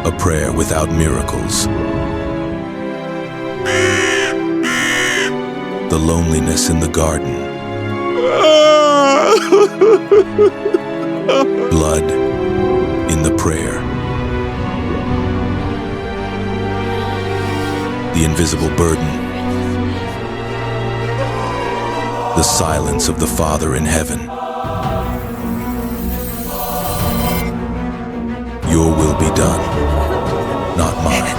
A prayer without miracles. The loneliness in the garden. Blood in the prayer. The invisible burden. The silence of the Father in heaven. Your will be done, not mine.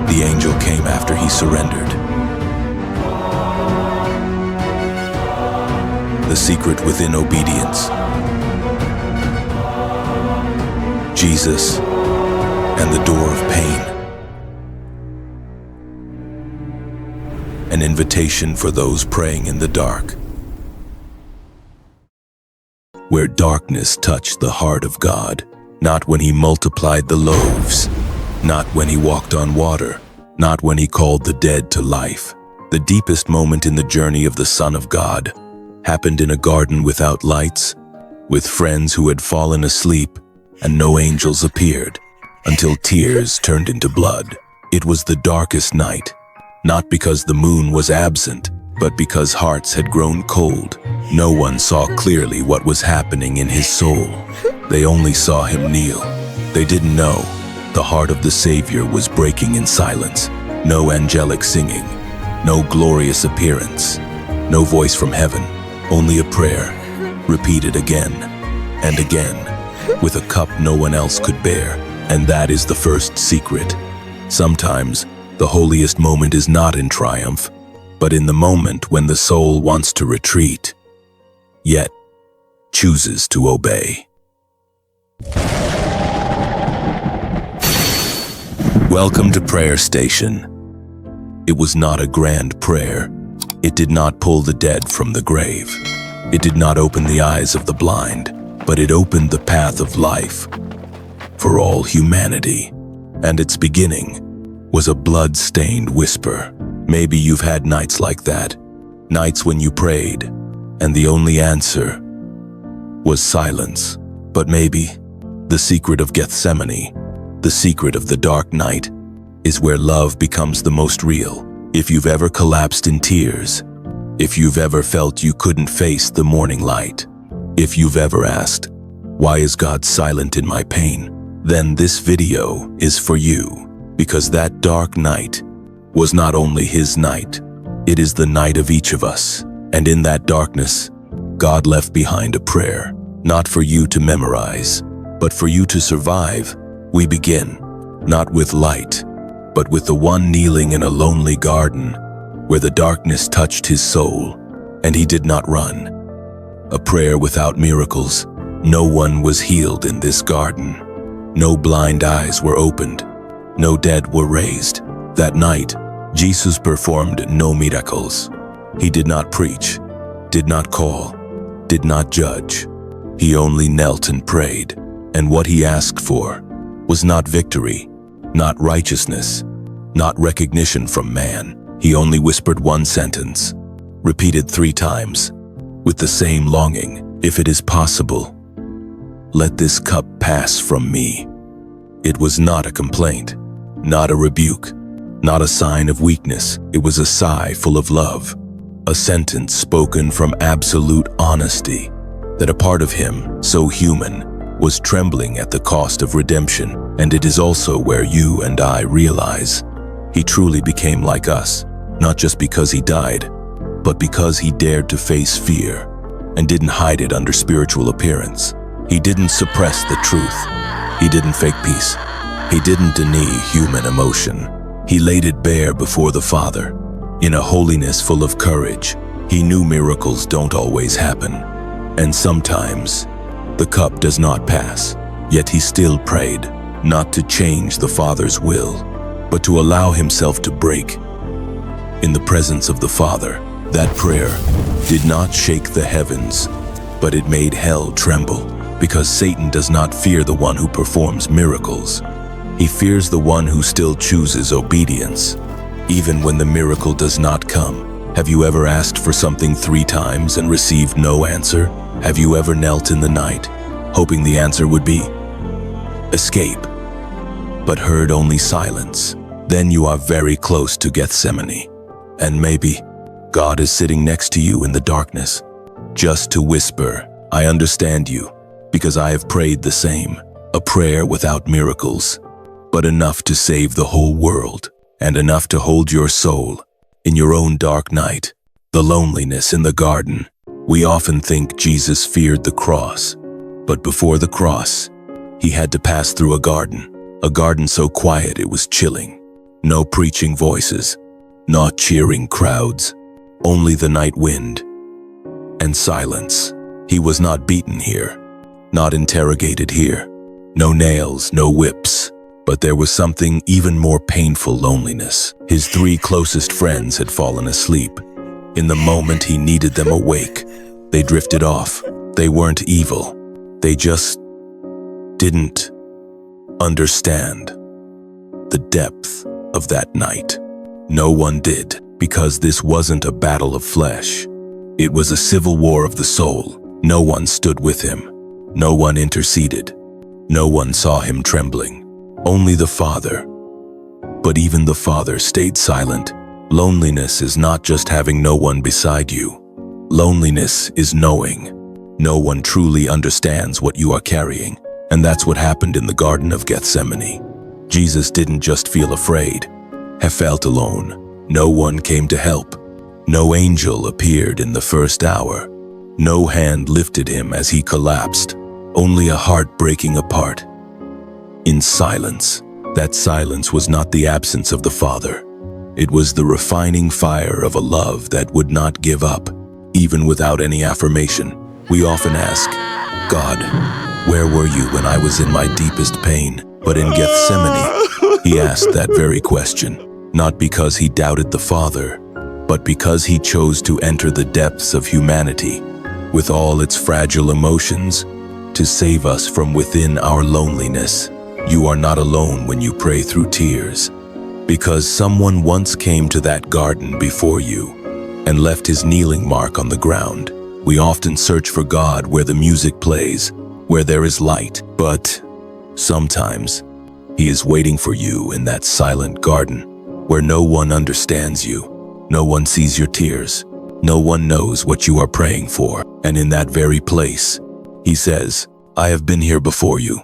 The angel came after he surrendered. The secret within obedience. Jesus and the door of pain. An invitation for those praying in the dark. Where darkness touched the heart of God, not when he multiplied the loaves, not when he walked on water, not when he called the dead to life. The deepest moment in the journey of the Son of God happened in a garden without lights, with friends who had fallen asleep, and no angels appeared, until tears turned into blood. It was the darkest night, not because the moon was absent, but because hearts had grown cold. No one saw clearly what was happening in his soul. They only saw him kneel. They didn't know the heart of the Savior was breaking in silence. No angelic singing, no glorious appearance, no voice from heaven, only a prayer, repeated again and again, with a cup no one else could bear. And that is the first secret. Sometimes the holiest moment is not in triumph, but in the moment when the soul wants to retreat, yet chooses to obey. Welcome to Prayer Station. It was not a grand prayer. It did not pull the dead from the grave. It did not open the eyes of the blind, but it opened the path of life for all humanity. And its beginning was a blood-stained whisper. Maybe you've had nights like that, nights when you prayed, and the only answer was silence. But maybe the secret of Gethsemane, the secret of the dark night, is where love becomes the most real. If you've ever collapsed in tears, if you've ever felt you couldn't face the morning light, if you've ever asked, "Why is God silent in my pain?" then this video is for you, because that dark night was not only his night, it is the night of each of us. And in that darkness, God left behind a prayer, not for you to memorize, but for you to survive. We begin, not with light, but with the one kneeling in a lonely garden, where the darkness touched his soul, and he did not run. A prayer without miracles. No one was healed in this garden. No blind eyes were opened. No dead were raised. That night, Jesus performed no miracles. He did not preach, did not call, did not judge. He only knelt and prayed. And what he asked for was not victory, not righteousness, not recognition from man. He only whispered one sentence, repeated 3 times, with the same longing, "If it is possible, let this cup pass from me." It was not a complaint, not a rebuke, not a sign of weakness. It was a sigh full of love, a sentence spoken from absolute honesty, that a part of him, so human, was trembling at the cost of redemption. And it is also where you and I realize he truly became like us, not just because he died, but because he dared to face fear and didn't hide it under spiritual appearance. He didn't suppress the truth. He didn't fake peace. He didn't deny human emotion. He laid it bare before the Father, in a holiness full of courage. He knew miracles don't always happen, and sometimes the cup does not pass. Yet he still prayed, not to change the Father's will, but to allow himself to break in the presence of the Father. That prayer did not shake the heavens, but it made hell tremble, because Satan does not fear the one who performs miracles. He fears the one who still chooses obedience, even when the miracle does not come. Have you ever asked for something 3 times and received no answer? Have you ever knelt in the night, hoping the answer would be, escape, but heard only silence. Then you are very close to Gethsemane, and maybe God is sitting next to you in the darkness, just to whisper, I understand you, because I have prayed the same, a prayer without miracles, but enough to save the whole world, and enough to hold your soul in your own dark night. The loneliness in the garden. We often think Jesus feared the cross, but before the cross, he had to pass through a garden so quiet it was chilling. No preaching voices, not cheering crowds, only the night wind and silence. He was not beaten here, not interrogated here, no nails, no whips, but there was something even more painful: loneliness. His 3 closest friends had fallen asleep. In the moment he needed them awake, they drifted off. They weren't evil. They just didn't understand the depth of that night. No one did, because this wasn't a battle of flesh. It was a civil war of the soul. No one stood with him. No one interceded. No one saw him trembling. Only the Father. But even the Father stayed silent. Loneliness is not just having no one beside you. Loneliness is knowing no one truly understands what you are carrying. And that's what happened in the Garden of Gethsemane. Jesus didn't just feel afraid, he felt alone. No one came to help. No angel appeared in the first hour. No hand lifted him as he collapsed. Only a heart breaking apart. In silence. That silence was not the absence of the Father. It was the refining fire of a love that would not give up, even without any affirmation. We often ask, God, where were you when I was in my deepest pain? But in Gethsemane, he asked that very question, not because he doubted the Father, but because he chose to enter the depths of humanity, with all its fragile emotions, to save us from within our loneliness. You are not alone when you pray through tears, because someone once came to that garden before you and left his kneeling mark on the ground. We often search for God where the music plays, where there is light, but sometimes he is waiting for you in that silent garden, where no one understands you, no one sees your tears, no one knows what you are praying for. And in that very place, he says, I have been here before you,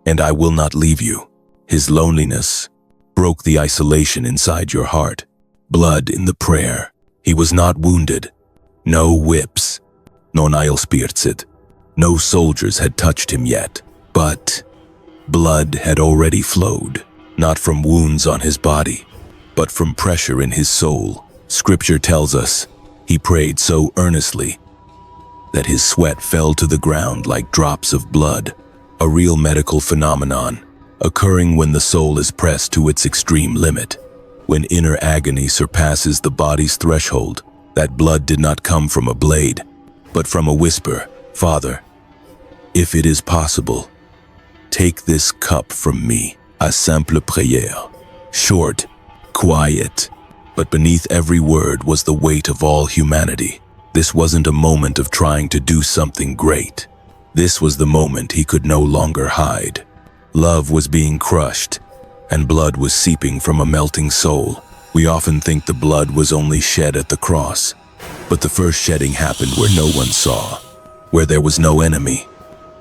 and I will not leave you. His loneliness broke the isolation inside your heart. Blood in the prayer. He was not wounded. No whips. No nailspirtsit. No soldiers had touched him yet. But blood had already flowed, not from wounds on his body, but from pressure in his soul. Scripture tells us he prayed so earnestly that his sweat fell to the ground like drops of blood, a real medical phenomenon, occurring when the soul is pressed to its extreme limit, when inner agony surpasses the body's threshold. That blood did not come from a blade, but from a whisper. Father, if it is possible, take this cup from me. A simple prière. Short, quiet, but beneath every word was the weight of all humanity. This wasn't a moment of trying to do something great. This was the moment he could no longer hide. Love was being crushed, and blood was seeping from a melting soul. We often think the blood was only shed at the cross, but the first shedding happened where no one saw, where there was no enemy,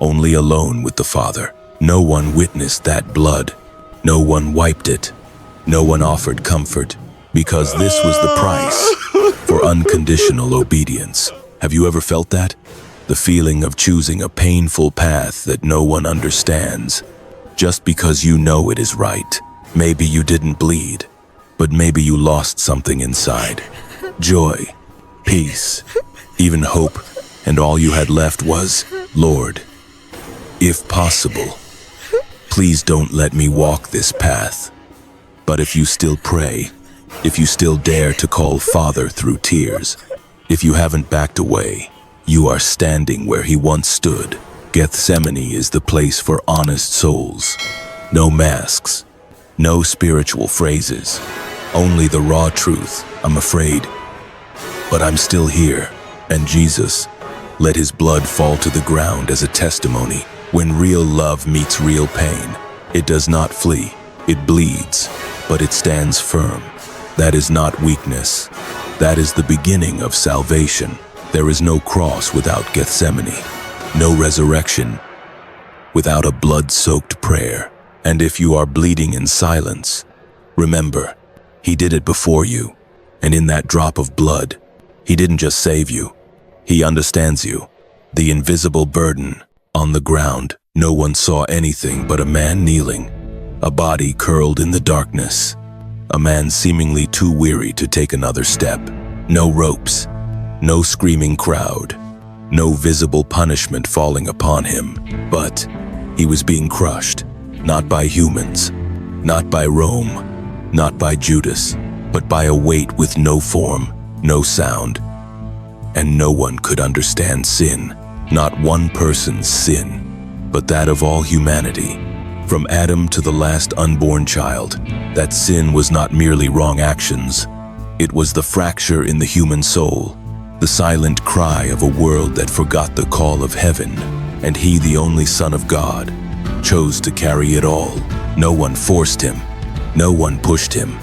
only alone with the Father. No one witnessed that blood. No one wiped it. No one offered comfort, because this was the price for unconditional obedience. Have you ever felt that? The feeling of choosing a painful path that no one understands, just because you know it is right. Maybe you didn't bleed, but maybe you lost something inside. Joy, peace, even hope, and all you had left was, Lord, if possible, please don't let me walk this path. But if you still pray, if you still dare to call Father through tears, if you haven't backed away, you are standing where he once stood. Gethsemane is the place for honest souls. No masks, no spiritual phrases, only the raw truth. I'm afraid, but I'm still here. And Jesus let his blood fall to the ground as a testimony. When real love meets real pain, It does not flee, it bleeds, but it stands firm. That is not weakness. That is the beginning of salvation. There is no cross without Gethsemane, no resurrection without a blood-soaked prayer. And if you are bleeding in silence, remember, he did it before you. And in that drop of blood, he didn't just save you, he understands you. The invisible burden on the ground, no one saw anything but a man kneeling, a body curled in the darkness, a man seemingly too weary to take another step. No ropes, no screaming crowd, no visible punishment falling upon him, but he was being crushed, not by humans, not by Rome, not by Judas, but by a weight with no form, no sound. And no one could understand sin, not one person's sin, but that of all humanity. From Adam to the last unborn child, that sin was not merely wrong actions. It was the fracture in the human soul, the silent cry of a world that forgot the call of heaven, and he, the only Son of God, chose to carry it all. No one forced him, no one pushed him,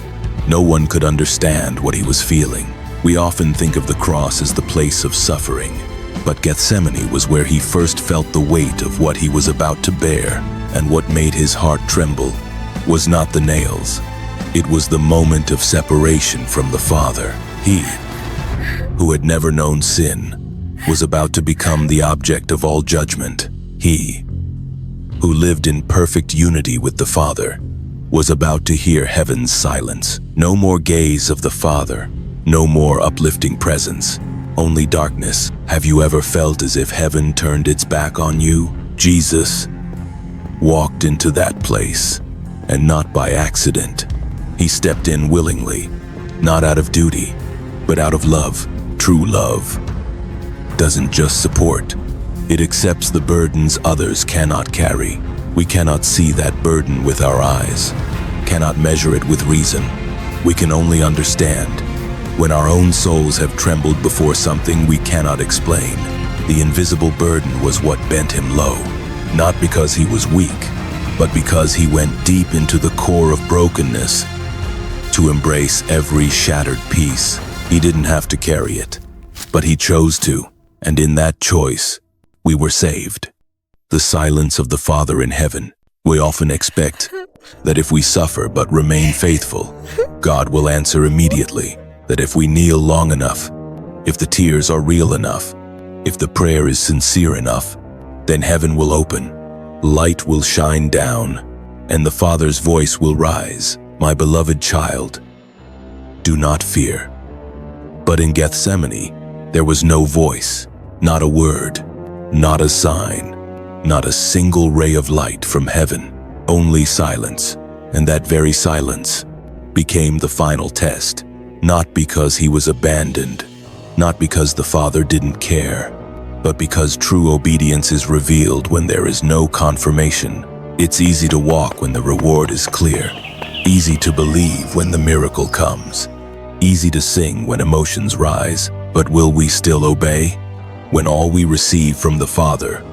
no one could understand what he was feeling. We often think of the cross as the place of suffering, but Gethsemane was where he first felt the weight of what he was about to bear, and what made his heart tremble was not the nails. It was the moment of separation from the Father. He, who had never known sin, was about to become the object of all judgment. He, who lived in perfect unity with the Father, was about to hear heaven's silence. No more gaze of the Father, no more uplifting presence, only darkness. Have you ever felt as if heaven turned its back on you? Jesus walked into that place, and not by accident. He stepped in willingly, not out of duty, but out of love. True love doesn't just support, it accepts the burdens others cannot carry. We cannot see that burden with our eyes, cannot measure it with reason. We can only understand when our own souls have trembled before something we cannot explain. The invisible burden was what bent him low, not because he was weak, but because he went deep into the core of brokenness to embrace every shattered piece. He didn't have to carry it, but he chose to, and in that choice, we were saved. The silence of the Father in heaven. We often expect that if we suffer but remain faithful, God will answer immediately. That if we kneel long enough, if the tears are real enough, if the prayer is sincere enough, then heaven will open, light will shine down, and the Father's voice will rise. My beloved child, do not fear. But in Gethsemane, there was no voice, not a word, not a sign, not a single ray of light from heaven, only silence. And that very silence became the final test, not because he was abandoned, not because the Father didn't care, but because true obedience is revealed when there is no confirmation. It's easy to walk when the reward is clear, easy to believe when the miracle comes, easy to sing when emotions rise, but will we still obey when all we receive from the Father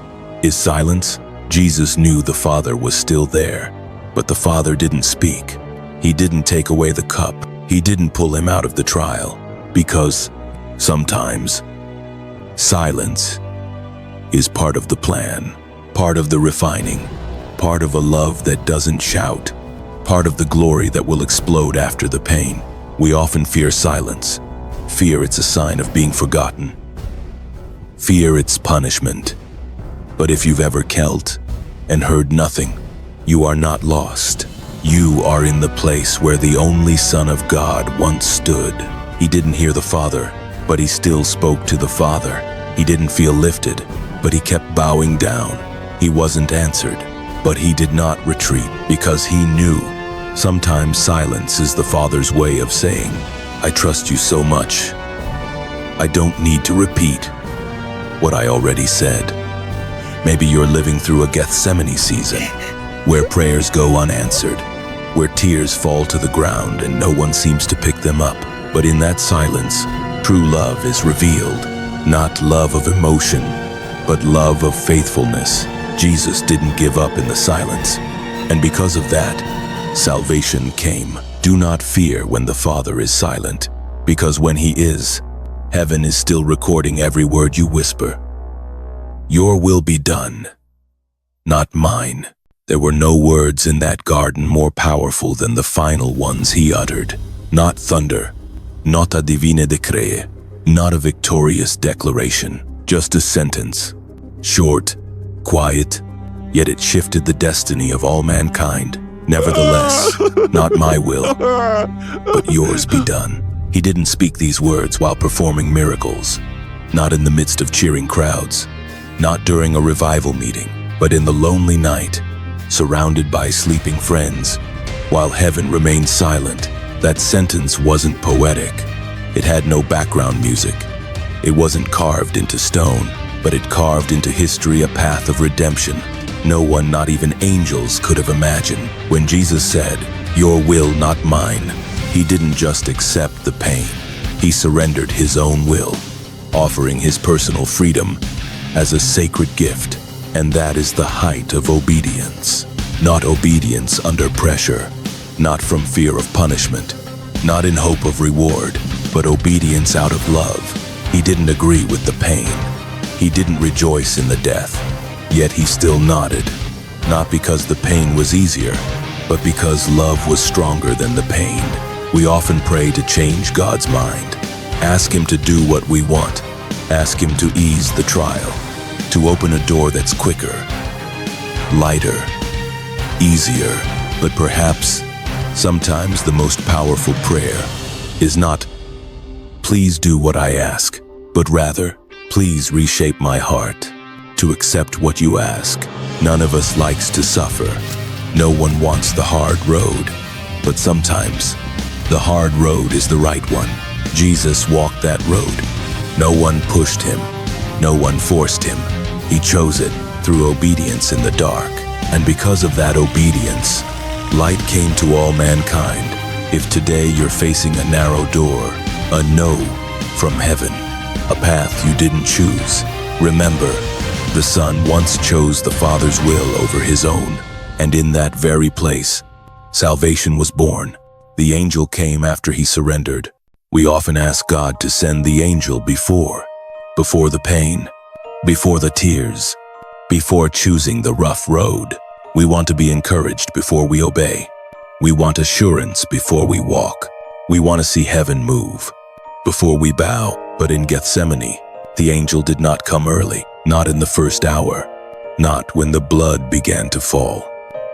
is silence? Jesus knew the Father was still there, but the Father didn't speak. He didn't take away the cup. He didn't pull him out of the trial, because sometimes silence is part of the plan, part of the refining, part of a love that doesn't shout, part of the glory that will explode after the pain. We often fear silence. Fear it's a sign of being forgotten. Fear it's punishment. But if you've ever knelt and heard nothing, you are not lost. You are in the place where the only Son of God once stood. He didn't hear the Father, but he still spoke to the Father. He didn't feel lifted, but he kept bowing down. He wasn't answered, but he did not retreat, because he knew sometimes silence is the Father's way of saying, I trust you so much. I don't need to repeat what I already said. Maybe you're living through a Gethsemane season, where prayers go unanswered, where tears fall to the ground and no one seems to pick them up. But in that silence, true love is revealed, not love of emotion, but love of faithfulness. Jesus didn't give up in the silence. And because of that, salvation came. Do not fear when the Father is silent, because when He is, heaven is still recording every word you whisper. Your will be done, not mine. There were no words in that garden more powerful than the final ones He uttered. Not thunder, not a divine decree, not a victorious declaration, just a sentence. Short, quiet, yet it shifted the destiny of all mankind. Nevertheless, not my will, but yours be done. He didn't speak these words while performing miracles, not in the midst of cheering crowds, not during a revival meeting, but in the lonely night, surrounded by sleeping friends, while heaven remained silent. That sentence wasn't poetic. It had no background music. It wasn't carved into stone, but it carved into history a path of redemption no one, not even angels, could have imagined. When Jesus said, "Your will, not mine," He didn't just accept the pain. He surrendered His own will, offering His personal freedom as a sacred gift. And that is the height of obedience. Not obedience under pressure, not from fear of punishment, not in hope of reward, but obedience out of love. He didn't agree with the pain. He didn't rejoice in the death. Yet He still nodded, not because the pain was easier, but because love was stronger than the pain. We often pray to change God's mind, ask Him to do what we want, ask Him to ease the trial, to open a door that's quicker, lighter, easier. But perhaps, sometimes the most powerful prayer is not, "Please do what I ask," but rather, "Please reshape my heart to accept what you ask." None of us likes to suffer. No one wants the hard road. But sometimes, the hard road is the right one. Jesus walked that road. No one pushed Him. No one forced Him. He chose it through obedience in the dark. And because of that obedience, light came to all mankind. If today you're facing a narrow door, a no from heaven, a path you didn't choose, remember, the Son once chose the Father's will over His own, and in that very place, salvation was born. The angel came after He surrendered. We often ask God to send the angel before the pain, before the tears, before choosing the rough road. We want to be encouraged before we obey. We want assurance before we walk. We want to see heaven move before we bow. But in Gethsemane, the angel did not come early. Not in the first hour, not when the blood began to fall,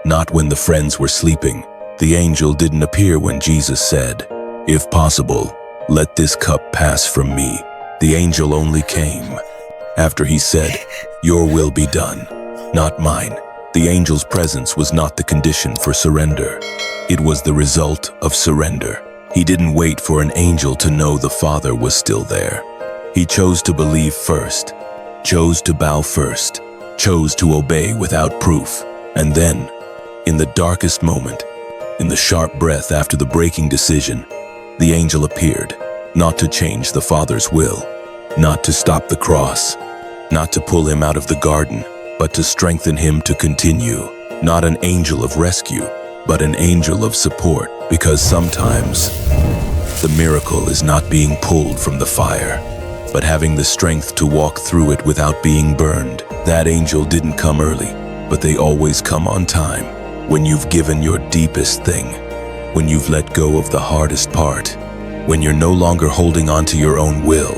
not when the friends were sleeping. The angel didn't appear when Jesus said, "If possible, let this cup pass from me." The angel only came after He said, "Your will be done, not mine." The angel's presence was not the condition for surrender. It was the result of surrender. He didn't wait for an angel to know the Father was still there. He chose to believe first, chose to bow first, chose to obey without proof. And then, in the darkest moment, in the sharp breath after the breaking decision, the angel appeared, not to change the Father's will, not to stop the cross, not to pull Him out of the garden, but to strengthen Him to continue. Not an angel of rescue, but an angel of support, because sometimes the miracle is not being pulled from the fire, but having the strength to walk through it without being burned. That angel didn't come early, but they always come on time. When you've given your deepest thing, when you've let go of the hardest part, when you're no longer holding on to your own will,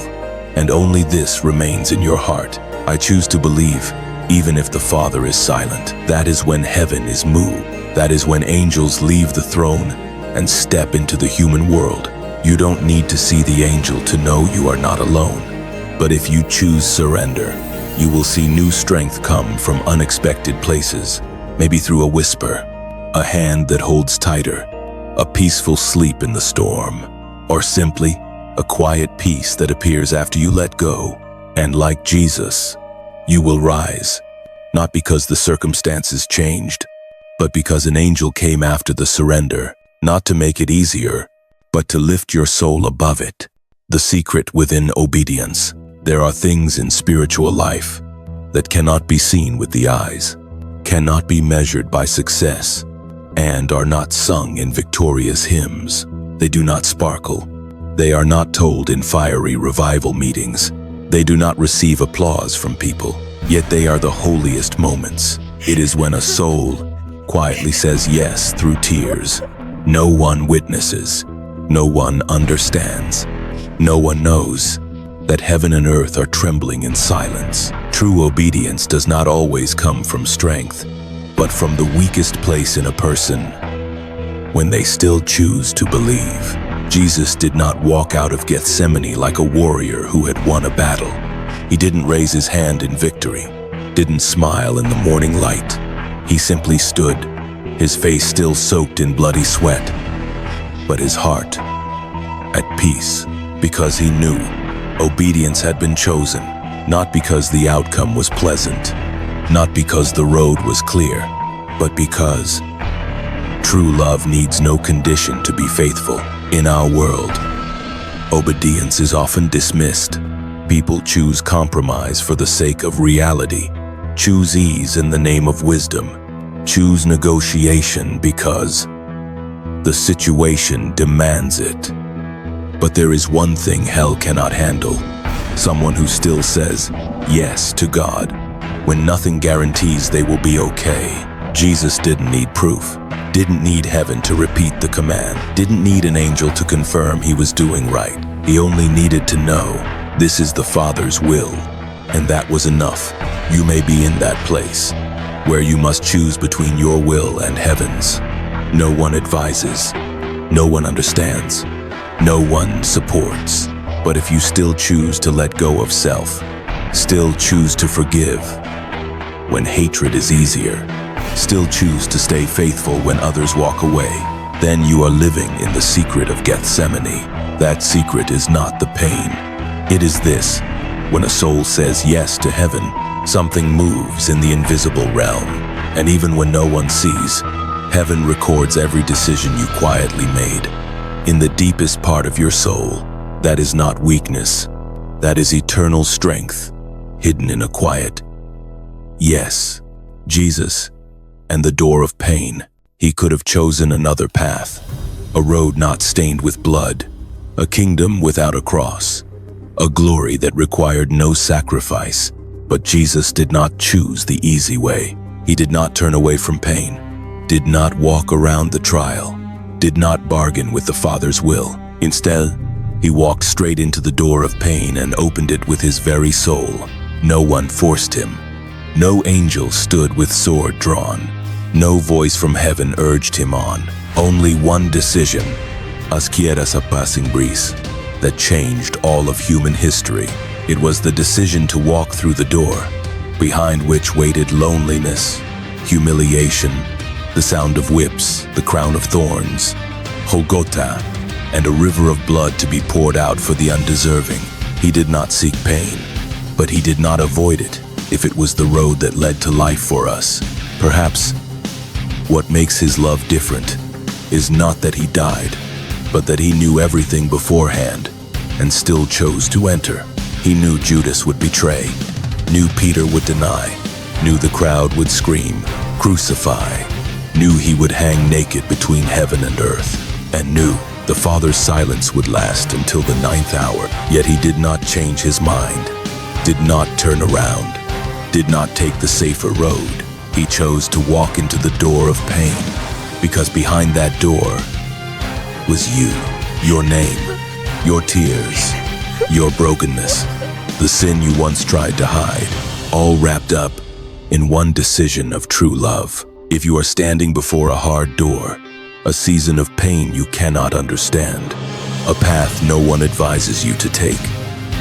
and only this remains in your heart. I choose to believe, even if the Father is silent. That is when heaven is moved. That is when angels leave the throne and step into the human world. You don't need to see the angel to know you are not alone. But if you choose surrender, you will see new strength come from unexpected places, maybe through a whisper, a hand that holds tighter, a peaceful sleep in the storm, or simply a quiet peace that appears after you let go. And like Jesus, you will rise, not because the circumstances changed, but because an angel came after the surrender, not to make it easier, but to lift your soul above it. The secret within obedience. There are things in spiritual life that cannot be seen with the eyes, cannot be measured by success, and are not sung in victorious hymns. They do not sparkle. They are not told in fiery revival meetings. They do not receive applause from people, yet they are the holiest moments. It is when a soul quietly says yes through tears. No one witnesses. No one understands. No one knows that heaven and earth are trembling in silence. True obedience does not always come from strength, but from the weakest place in a person, when they still choose to believe. Jesus did not walk out of Gethsemane like a warrior who had won a battle. He didn't raise his hand in victory, didn't smile in the morning light. He simply stood, his face still soaked in bloody sweat, but his heart at peace, because he knew obedience had been chosen, not because the outcome was pleasant, not because the road was clear, but because true love needs no condition to be faithful. In our world, obedience is often dismissed. People choose compromise for the sake of reality, choose ease in the name of wisdom, choose negotiation because the situation demands it. But there is one thing hell cannot handle: someone who still says yes to God when nothing guarantees they will be okay. Jesus didn't need proof, didn't need heaven to repeat the command, didn't need an angel to confirm he was doing right. He only needed to know, this is the Father's will, and that was enough. You may be in that place where you must choose between your will and heaven's. No one advises, no one understands, no one supports. But if you still choose to let go of self, still choose to forgive when hatred is easier, still choose to stay faithful when others walk away, then you are living in the secret of Gethsemane. That secret is not the pain. It is this: when a soul says yes to heaven, something moves in the invisible realm. And even when no one sees, heaven records every decision you quietly made. In the deepest part of your soul, that is not weakness. That is eternal strength, hidden in a quiet yes. Jesus and the door of pain. He could have chosen another path, a road not stained with blood, a kingdom without a cross, a glory that required no sacrifice. But Jesus did not choose the easy way. He did not turn away from pain, did not walk around the trial, did not bargain with the Father's will. Instead, he walked straight into the door of pain and opened it with his very soul. No one forced him. No angel stood with sword drawn. No voice from heaven urged him on. Only one decision, as quieras a passing breeze, that changed all of human history. It was the decision to walk through the door, behind which waited loneliness, humiliation, the sound of whips, the crown of thorns, Golgotha, and a river of blood to be poured out for the undeserving. He did not seek pain, but he did not avoid it if it was the road that led to life for us. Perhaps what makes his love different is not that he died, but that he knew everything beforehand and still chose to enter. He knew Judas would betray, knew Peter would deny, knew the crowd would scream, "Crucify," knew he would hang naked between heaven and earth, and knew the Father's silence would last until the 9th hour. Yet he did not change his mind, did not turn around, did not take the safer road. He chose to walk into the door of pain, because behind that door was you, your name, your tears, your brokenness, the sin you once tried to hide, all wrapped up in one decision of true love. If you are standing before a hard door, a season of pain you cannot understand, a path no one advises you to take,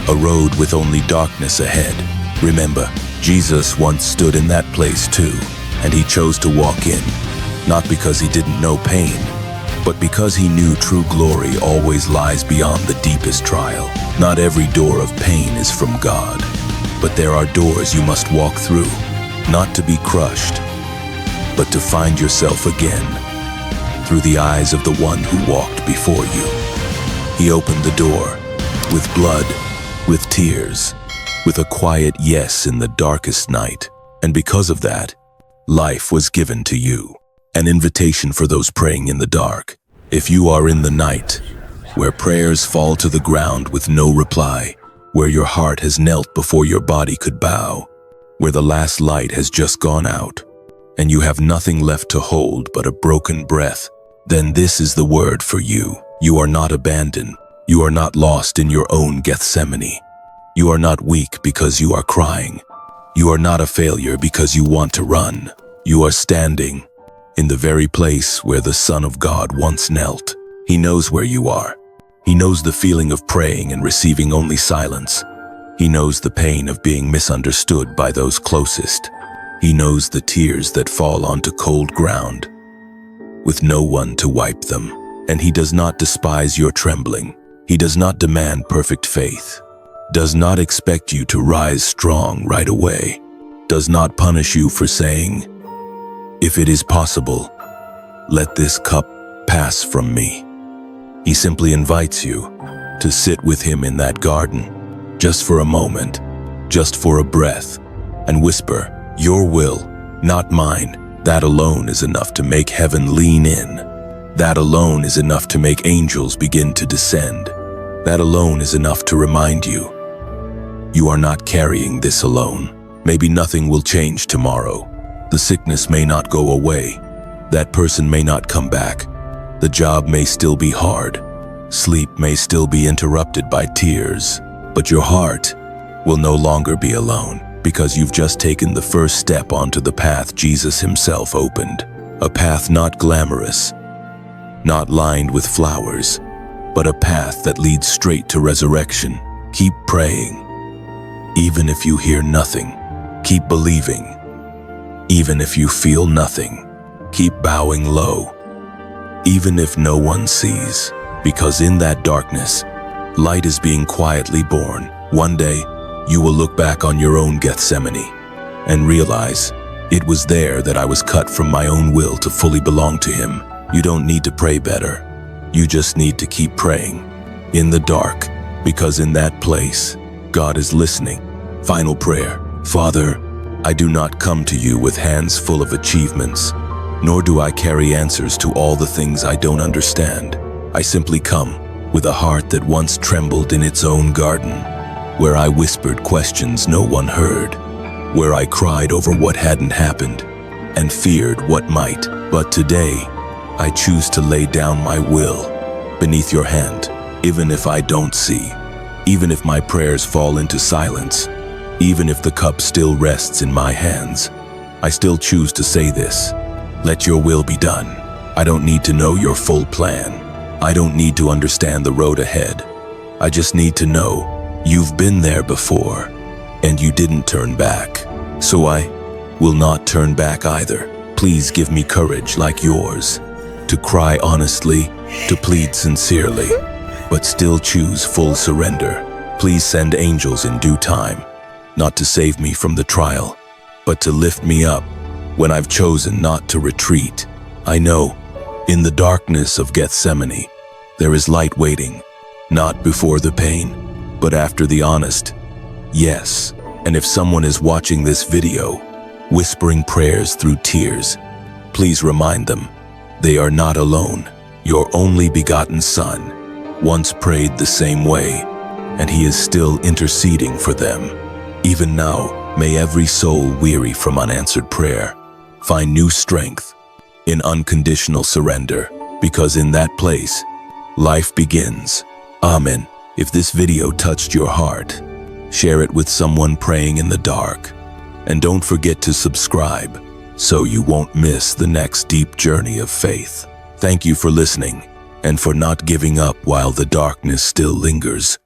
a road with only darkness ahead, remember, Jesus once stood in that place too, and he chose to walk in, not because he didn't know pain, but because he knew true glory always lies beyond the deepest trial. Not every door of pain is from God, but there are doors you must walk through, not to be crushed, but to find yourself again, through the eyes of the one who walked before you. He opened the door, with blood, with tears, with a quiet yes in the darkest night, and because of that, life was given to you. An invitation for those praying in the dark. If you are in the night, where prayers fall to the ground with no reply, where your heart has knelt before your body could bow, where the last light has just gone out, and you have nothing left to hold but a broken breath, then this is the word for you. You are not abandoned. You are not lost in your own Gethsemane. You are not weak because you are crying. You are not a failure because you want to run. You are standing in the very place where the Son of God once knelt. He knows where you are. He knows the feeling of praying and receiving only silence. He knows the pain of being misunderstood by those closest. He knows the tears that fall onto cold ground with no one to wipe them. And he does not despise your trembling. He does not demand perfect faith, does not expect you to rise strong right away, does not punish you for saying, "If it is possible, let this cup pass from me." He simply invites you to sit with him in that garden, just for a moment, just for a breath, and whisper, "Your will, not mine." That alone is enough to make heaven lean in. That alone is enough to make angels begin to descend. That alone is enough to remind you, you are not carrying this alone. Maybe nothing will change tomorrow. The sickness may not go away. That person may not come back. The job may still be hard. Sleep may still be interrupted by tears. But your heart will no longer be alone, because you've just taken the first step onto the path Jesus himself opened. A path not glamorous, not lined with flowers, but a path that leads straight to resurrection. Keep praying. Even if you hear nothing, keep believing. Even if you feel nothing, keep bowing low. Even if no one sees, because in that darkness, light is being quietly born. One day, you will look back on your own Gethsemane and realize it was there that I was cut from my own will to fully belong to him. You don't need to pray better. You just need to keep praying in the dark, because in that place, God is listening. Final prayer. Father, I do not come to you with hands full of achievements, nor do I carry answers to all the things I don't understand. I simply come with a heart that once trembled in its own garden, where I whispered questions no one heard, where I cried over what hadn't happened and feared what might. But today, I choose to lay down my will beneath your hand, even if I don't see, even if my prayers fall into silence, even if the cup still rests in my hands. I still choose to say this: let your will be done. I don't need to know your full plan. I don't need to understand the road ahead. I just need to know you've been there before and you didn't turn back. So I will not turn back either. Please give me courage like yours, to cry honestly, to plead sincerely, but still choose full surrender. Please send angels in due time, not to save me from the trial, but to lift me up when I've chosen not to retreat. I know, in the darkness of Gethsemane, there is light waiting, not before the pain, but after the honest yes. And if someone is watching this video, whispering prayers through tears, please remind them they are not alone. Your only begotten Son once prayed the same way, and he is still interceding for them. Even now, may every soul weary from unanswered prayer find new strength in unconditional surrender, because in that place, life begins. Amen. If this video touched your heart, share it with someone praying in the dark. And don't forget to subscribe so you won't miss the next deep journey of faith. Thank you for listening and for not giving up while the darkness still lingers.